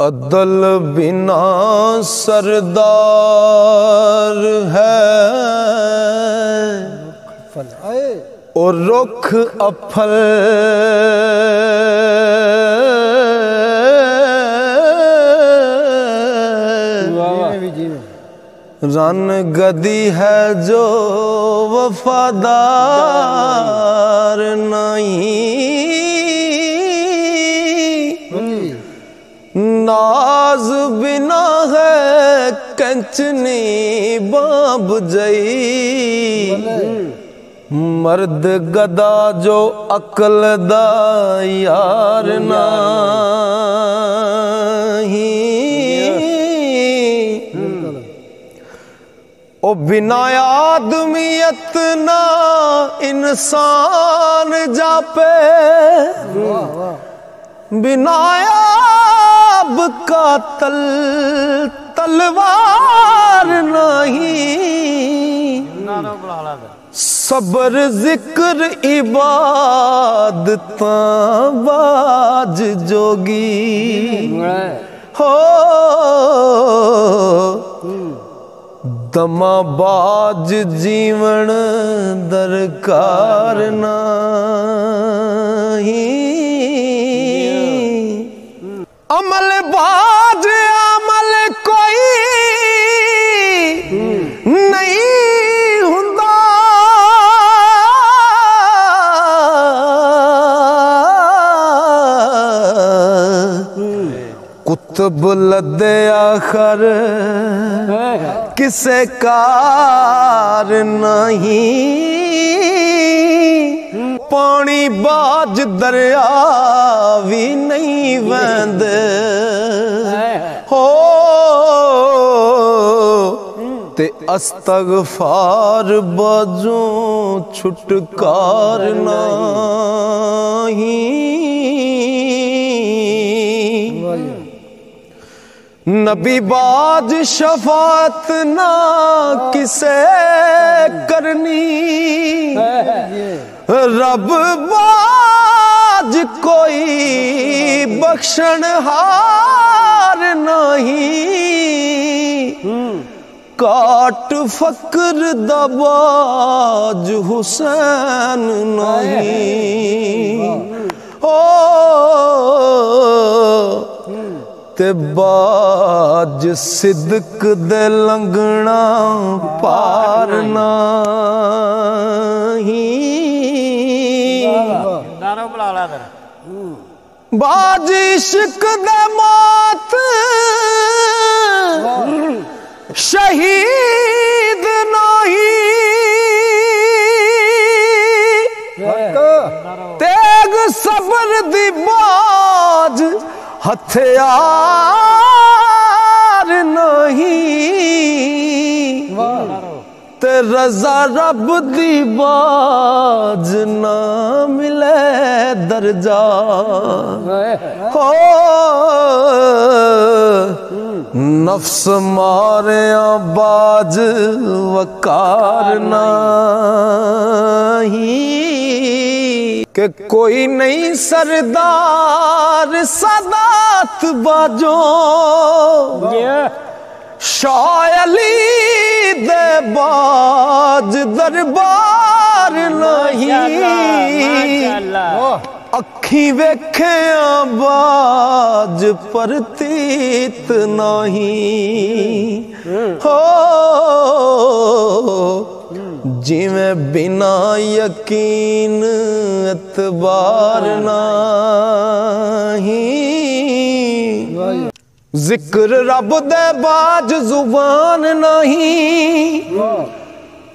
अदल बिना सरदार है और रुख अफल रन गदी है जो वफादार नहीं। नाज बिना है कंचनी बाब जई मर्द गदा जो अकल दा यार नहीं। ओ बिना आदमियत ना इंसान जापे बिना आब का तलवार नहीं। सबर जिक्र इबादत बाज जोगी हो दमाबाज जीवन दरकार नहीं। अमल बाज अमल कोई नहीं हुंदा कुतुब लदे आखर किसे कार नहीं। पानी बाज दरिया भी नहीं वंदे हो ते अस्तगफार बाजों छुटकार नहीं। नबी बाज शफात ना किसे करनी रब बाज कोई बख्शण हार नहीं। काट फकर दबाज हुसैन नहीं ओ ते बाज सिदक दे लंघना पार नहीं। बाज इश्क दे मौत शहीद नहीं। तेग सबर दी बाज हथियार नहीं। ते रजा रब दी बाज ना मिले दर्जा हो नफ्स मारे बाज वकार नहीं। कि कोई नहीं सरदार सादात बाजो शाह अली दे बाज दरबार नहीं। अखी वेखे बाज परतीत नहीं हो जिमें बिना यकीन एतबार नहीं। जिक्र रब दे बाज जुबान नहीं।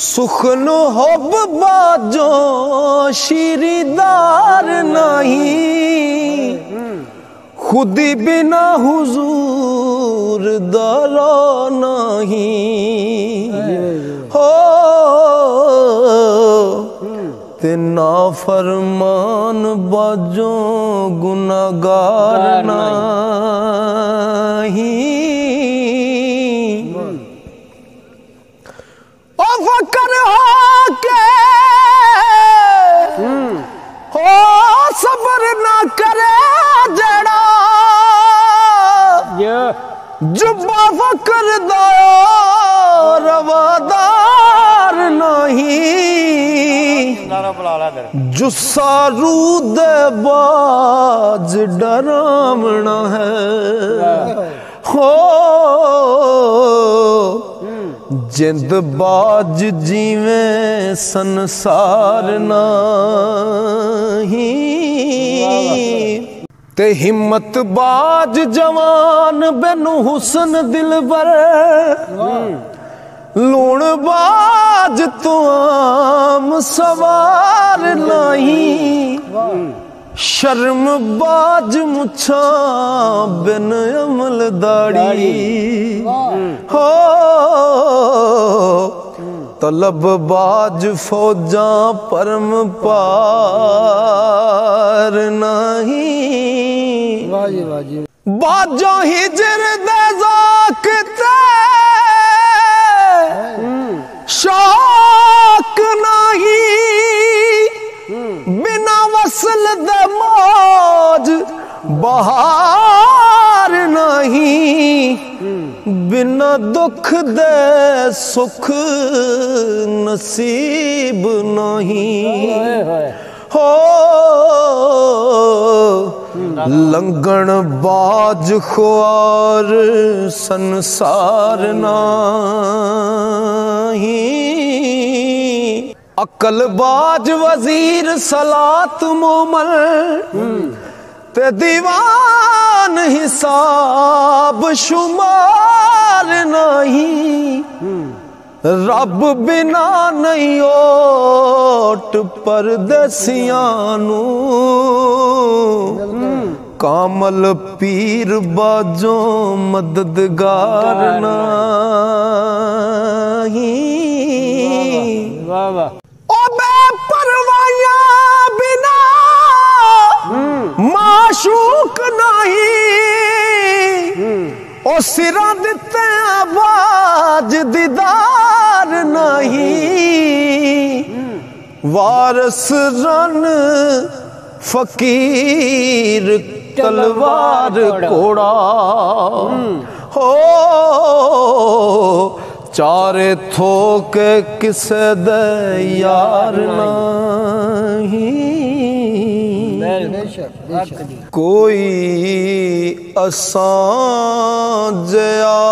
सुखन होब बाजो शीरीदार नहीं। खुदी बिना हुजूर दरो नहीं हो ते नाफरमान बाजो गुनाहगार नहीं। ओ फकर हो के हो सबर ना करे जड़ा जुब्बा फकरदा रवादार नहीं, जुस्सा रूद बाज डरावना है। हो जिंद बाज जीवें संसार नहीं, ते हिम्मत बाज जवान बिन हुसन दिलबर, लूण बाज तो आम सवार नहीं, शर्म बाज मुछा बिन अमल दाड़ी। हो तलब बाज फौजा परम पार नहीं, बाजो हिजर दे ज़ाक़ते शौक नहीं, बिना वसल दे मौज बहार नहीं, बिना दुख दे सुख नसीब नहीं। हो लंगण बाज ख्वार संसार नहीं, अकल बाज वजीर सलात मोमल, ते दीवान हिसाब शुमार नहीं, रब बिना नहीं ओट परदेसियां नू, कामल पीर बाजो मददगार नहीं। ओ बेपरवाहियां बिना माशूक नहीं, ओ सिरा दिते आवाज दीदार नहीं, वारस रन फकीर तलवार कोड़ा। हो चारे थोक किसे दे यार नहीं, कोई असां जया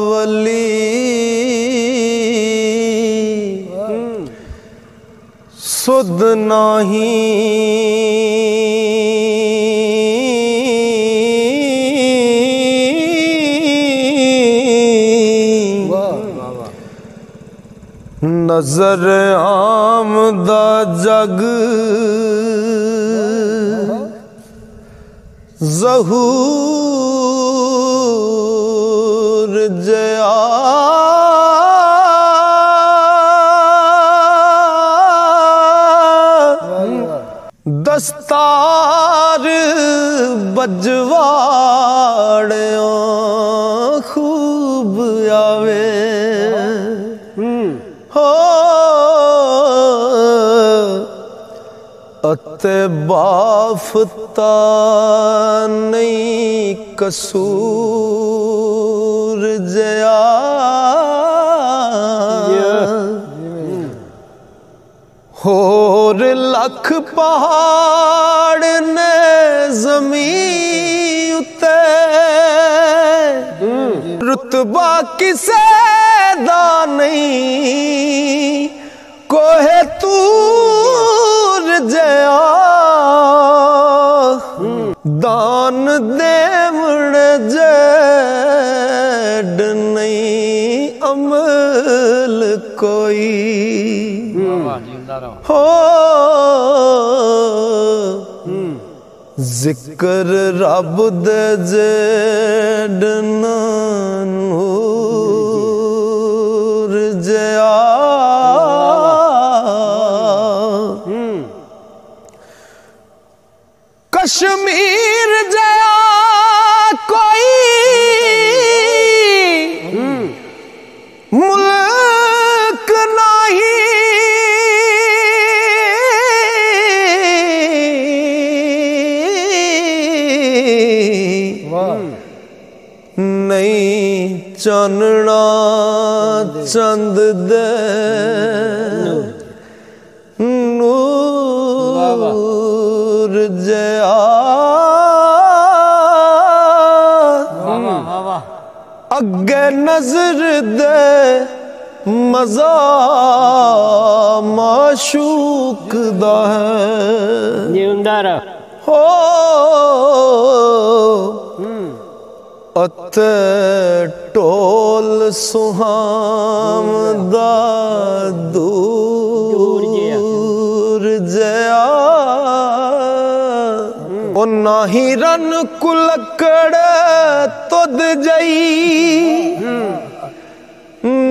वली सुध नहीं, नजर आमदा जग ज़हूर जया दस्तार बजवाड़ियों खूब आवे। हो अते बाफता नहीं कसूर जया, होर लख पहाड़ ने ज़मीं उते, रुतबा किसे दा नहीं, कोहे तूर जया दान देवण जेड नहीं अमल कोई। हो जिक्र रब दे जेड नूर जया, कश्मीर जया कोई मुल्क नहीं, नहीं चानना चंद दे नूर जया अगे नजर दे मजा माशूक दा है हो अत टोल सुहाम दा दूर जया ओ नाही रन कुलकड़ तुद जई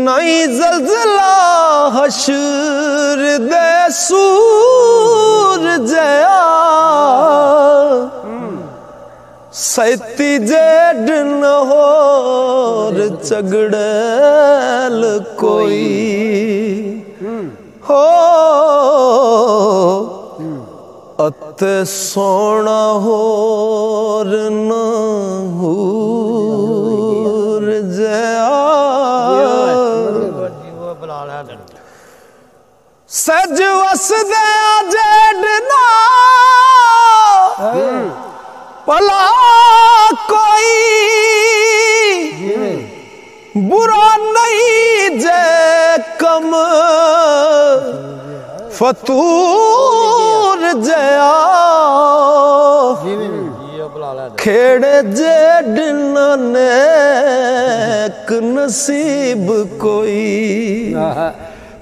नहीं जलजला हशर दे सूर जया सैती जेड न होर चगड़ल कोई हो अत सोना होर न हूर जया सज वस दे जेड ना भला कोई बुरा नहीं जे कम फतूर जया खेड़े जेड नेक नसीब कोई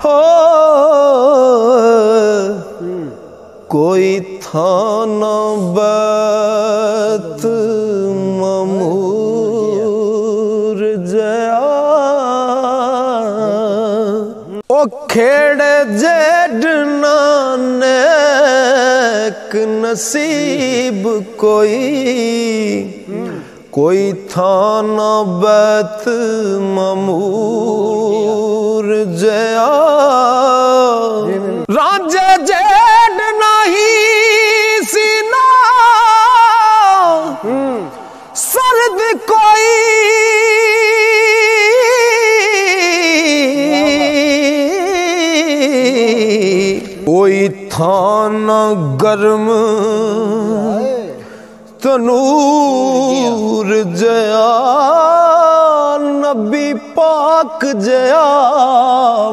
हो कोई थाना बत ममूर जया ओ खेड़े जेड नेक नसीब कोई थाना बत ममूर जया रांझे जेड नहीं सीना सर्द कोई थाना गर्म तनूर जया नबी पाक जया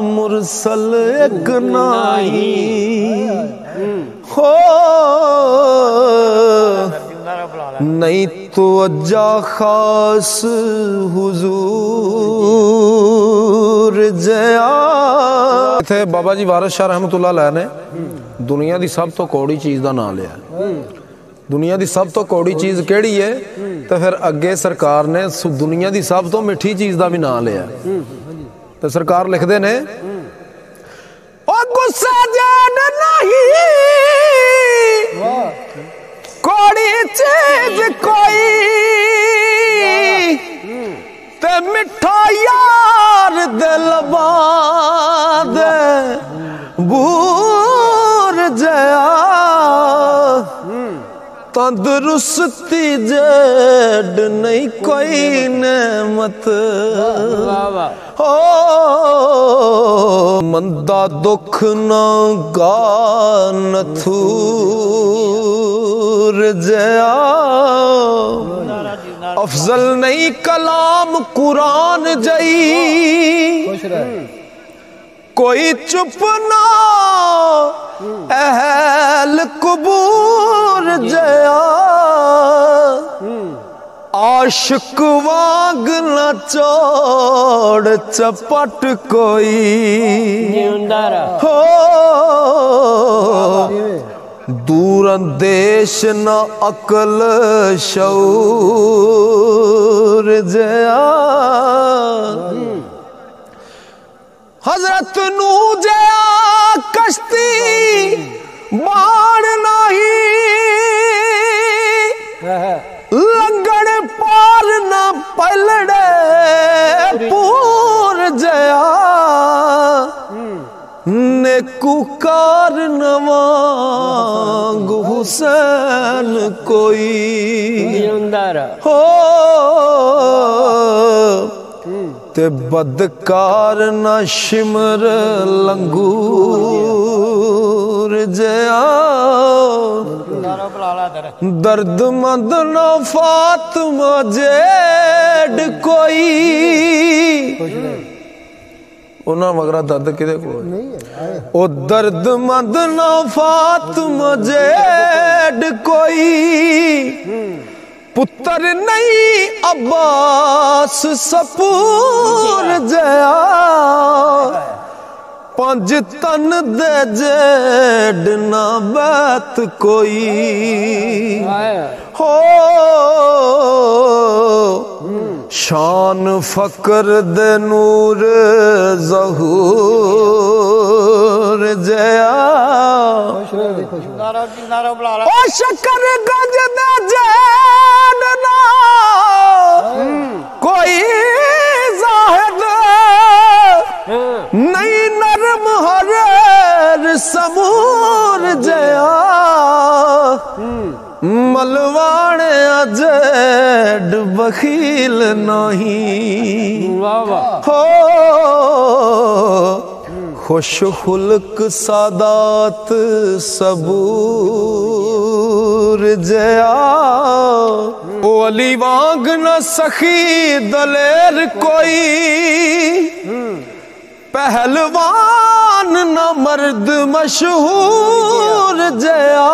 मुरसल एक नाई हो नहीं तो अज्जा खास हुजूर जया थे बाबा जी वारिस शाह रहमतुल्लाह अलैह ने दुनिया की सब तो कौड़ी चीज़ का नाम लिया दुनिया की सब तो कौड़ी चीज़ केड़ी है तो फिर अगे सरकार ने दुनिया की सब तो मिठी चीज़ का भी नाम लिया तो सरकार लिखते ने गुस्सा जान नहीं कौड़ी चीज कोई ते मिठा यार दिल बाद बूर जया तंदुरुस्ती जेड नहीं कोई नेमत हो मंदा दुख न गानथूर जया अफजल नहीं कलाम कुरान जई कोई चुप ना अहल कुबूर जया आशिक वांग न चौड़ चपट कोई हो दूर अंदेश न अकल शऊर जया हजरत नू जया कश्ती बाण नहीं लंगड़ पार न पलड़े पूर जया नेकुकार नवांग हुसैन कोई हो ते बदकार न शिमर लंगूर जया दर्द मंद न फातिमा जेड कोई उन्हें मगरा दर्द किदे को ओ दर्द मंद न फातिमा जेड कोई पुत्र नहीं अब्बास सपूर जया पंज तन दे जेड ना बैत कोई हो शान फकर दे नूर ज़हूर जया ओ शकर गंज दे जेड ना कोई जाहिद नहीं नरम हर समूर जया मलवाने अजेड बखील नहीं हो खुश खुल्क सादात सबूर जया ओ अली वांग न सखी दलेर कोई पहलवान न मर्द मशहूर जया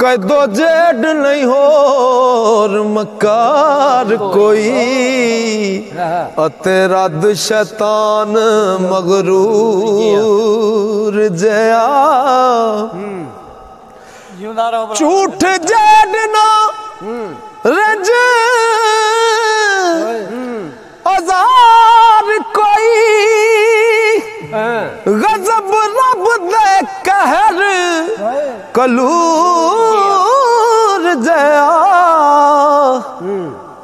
कदो जेड नहीं होर मकार कोई अते रद शैतान मगरूर जया झूठ जेड ना रज हजार कोई गजब रब दे कहर कलूर जया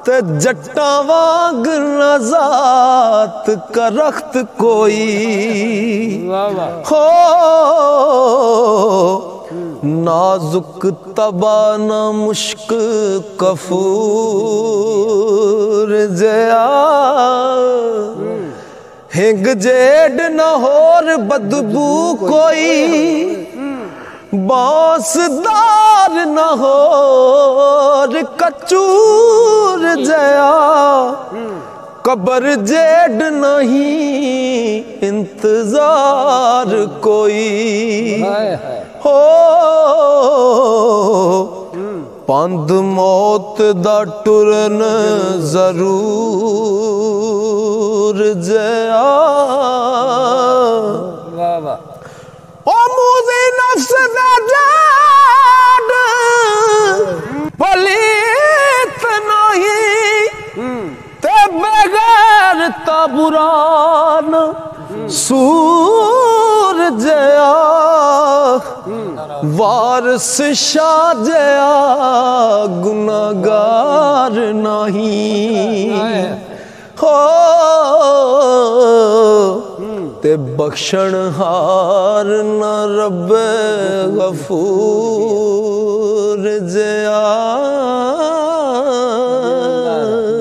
ते जट्टा वांग नजात करख्त कोई हो नाजुक तबाना मुश्क कफूर जया हिंग जेड न होर बदबू कोई बांसदार न होर कचूर जया कबर जेड नहीं इंतजार कोई हो पंद मौत दा टुरन जरूर जया ओ मुझे नफ्स दा जान पलीत नहीं ते बगैर ताबुरान सूर जया वारस शाह जया गुनागार नहीं हो ते बख्शण हार न रब गफूर जया।